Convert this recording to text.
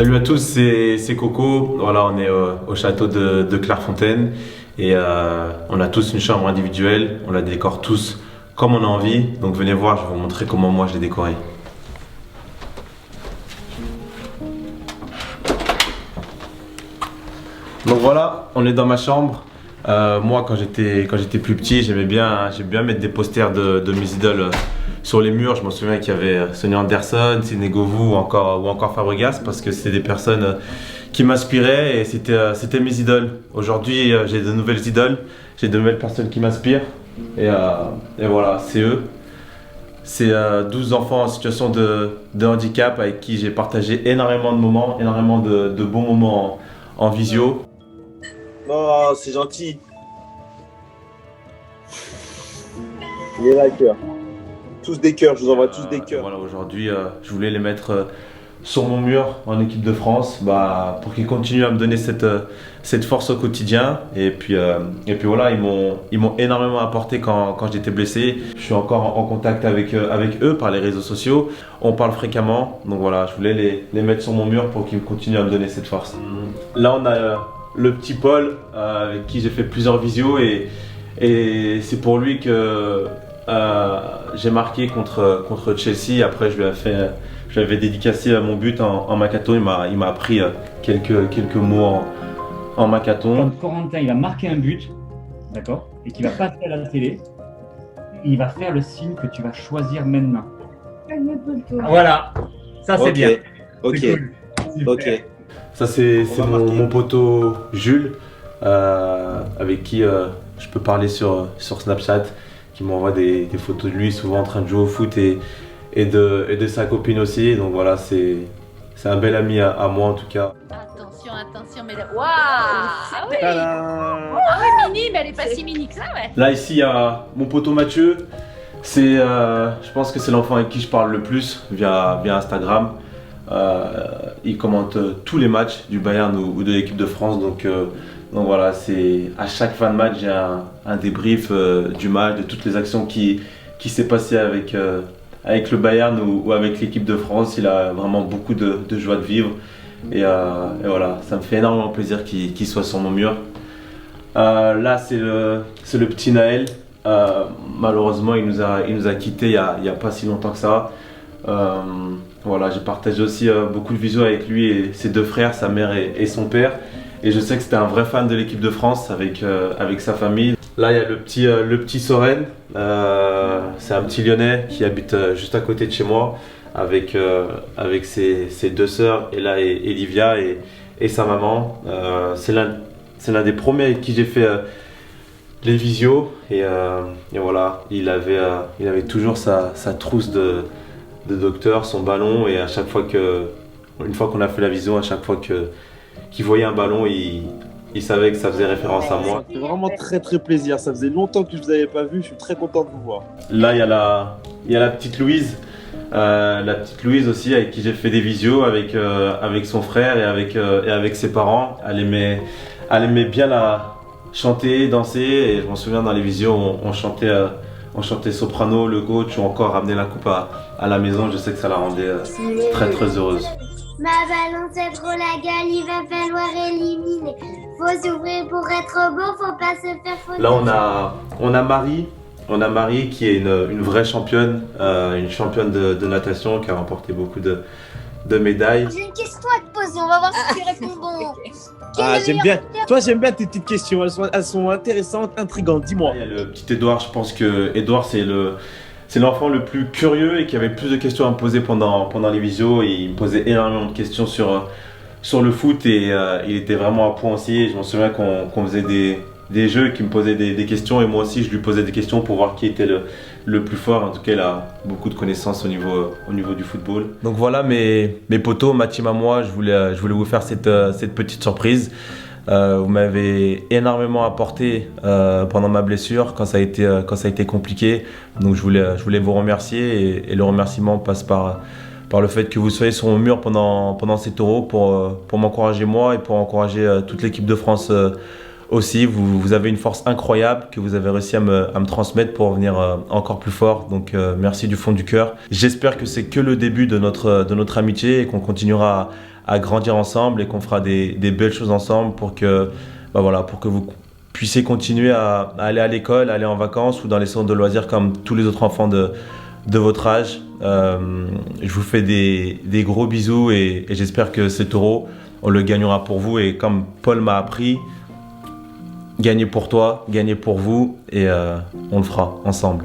Salut à tous, c'est Coco. Voilà, on est au château de Clairefontaine et on a tous une chambre individuelle. On la décore tous comme on a envie. Donc venez voir, je vais vous montrer comment moi je l'ai décoré. Donc voilà, on est dans ma chambre. Moi, quand j'étais plus petit, j'aimais bien mettre des posters de mes idoles sur les murs. Je me souviens qu'il y avait Sonny Anderson, Sidney Govou ou encore Fabregas, parce que c'était des personnes qui m'inspiraient et c'était mes idoles. Aujourd'hui, j'ai de nouvelles idoles, j'ai de nouvelles personnes qui m'inspirent et voilà, c'est eux. C'est 12 enfants en situation de handicap avec qui j'ai partagé énormément de moments, énormément de bons moments en visio. Oh, c'est gentil. Il est là, le cœur. Tous des cœurs, je vous envoie tous des cœurs. Voilà, aujourd'hui, je voulais les mettre sur mon mur en équipe de France pour qu'ils continuent à me donner cette force au quotidien. Et puis voilà, ils m'ont énormément apporté quand j'étais blessé. Je suis encore en contact avec eux par les réseaux sociaux. On parle fréquemment. Donc voilà, je voulais les mettre sur mon mur pour qu'ils continuent à me donner cette force. Là, on a le petit Paul avec qui j'ai fait plusieurs visios et c'est pour lui que j'ai marqué contre Chelsea. Après, je lui avais dédicacé mon but en Makaton. Il m'a appris quelques mots en Makaton. Quand Corentin il va marquer un but, d'accord, et qu'il va passer à la télé, il va faire le signe que tu vas choisir maintenant. Voilà, ça c'est bien. Ok, C'est cool. Super. ok. Ça, c'est mon poteau Jules, avec qui je peux parler sur Snapchat, qui m'envoie des photos de lui, souvent en train de jouer au foot et de sa copine aussi. Donc voilà, c'est un bel ami à moi en tout cas. Attention, attention, mais waouh! Ah oui! Tadam. Ah oui, mini, mais elle est pas si mini que ça, ouais. Là, ici, il y a mon poteau Mathieu. Je pense que c'est l'enfant avec qui je parle le plus via Instagram. Il commente tous les matchs du Bayern ou de l'équipe de France. Donc voilà, à chaque fin de match, j'ai un débrief du match, de toutes les actions qui s'est passé avec le Bayern ou avec l'équipe de France. Il a vraiment beaucoup de joie de vivre. Et voilà, ça me fait énormément plaisir qu'il soit sur mon mur. Là, c'est le petit Naël. Malheureusement, il nous a quittés il y a pas si longtemps que ça. Voilà, j'ai partagé aussi beaucoup de visios avec lui et ses deux frères, sa mère et son père. Et je sais que c'était un vrai fan de l'équipe de France avec sa famille. Là, il y a le petit Soren. C'est un petit Lyonnais qui habite juste à côté de chez moi avec ses deux sœurs, Ella et Livia et sa maman. C'est l'un des premiers avec qui j'ai fait les visios. Et voilà, il avait toujours sa trousse de docteur, son ballon, et une fois qu'on a fait la visio, à chaque fois qu'il voyait un ballon, il savait que ça faisait référence à moi. Ça fait vraiment très plaisir. Ça faisait longtemps que je vous avais pas vu. Je suis très content de vous voir. Là, il y a la petite Louise. La petite Louise aussi, avec qui j'ai fait des visios avec son frère et avec ses parents. Elle aimait bien chanter, danser, et je m'en souviens dans les visios, on chantait soprano, le coach, ou encore ramener la coupe à la maison. Je sais que ça la rendait très heureuse. Ma balance c'est trop la gueule, il va falloir éliminer. Faut s'ouvrir pour être beau, faut pas se faire foutre. Là, on a Marie. On a Marie qui est une vraie championne, une championne de natation qui a remporté beaucoup de médailles. J'ai une question à te poser, on va voir si tu réponds bon. J'aime bien. Toi, j'aime bien tes petites questions. Elles sont intéressantes, intrigantes. Dis-moi. Il y a le petit Edouard. Je pense que Edouard, c'est l'enfant le plus curieux et qui avait plus de questions à me poser pendant les visios. Il me posait énormément de questions sur le foot et il était vraiment à point aussi. Je m'en souviens qu'on faisait des jeux, qui me posaient des questions, et moi aussi je lui posais des questions pour voir qui était le plus fort. En tout cas, il a beaucoup de connaissances au niveau du football. Donc voilà mes potos, ma team à moi, je voulais vous faire cette petite surprise. Vous m'avez énormément apporté pendant ma blessure quand ça a été compliqué. Donc je voulais vous remercier, et le remerciement passe par le fait que vous soyez sur mon mur pendant ces taureaux pour m'encourager moi et pour encourager toute l'équipe de France aussi. Vous avez une force incroyable que vous avez réussi à me transmettre pour revenir encore plus fort. Donc merci du fond du cœur. J'espère que c'est que le début de notre amitié et qu'on continuera à grandir ensemble et qu'on fera des belles choses ensemble pour que, voilà, pour que vous puissiez continuer à aller à l'école, aller en vacances ou dans les centres de loisirs comme tous les autres enfants de votre âge. Je vous fais des gros bisous et j'espère que cet euro, on le gagnera pour vous. Et comme Paul m'a appris, gagner pour toi, gagner pour vous et on le fera ensemble.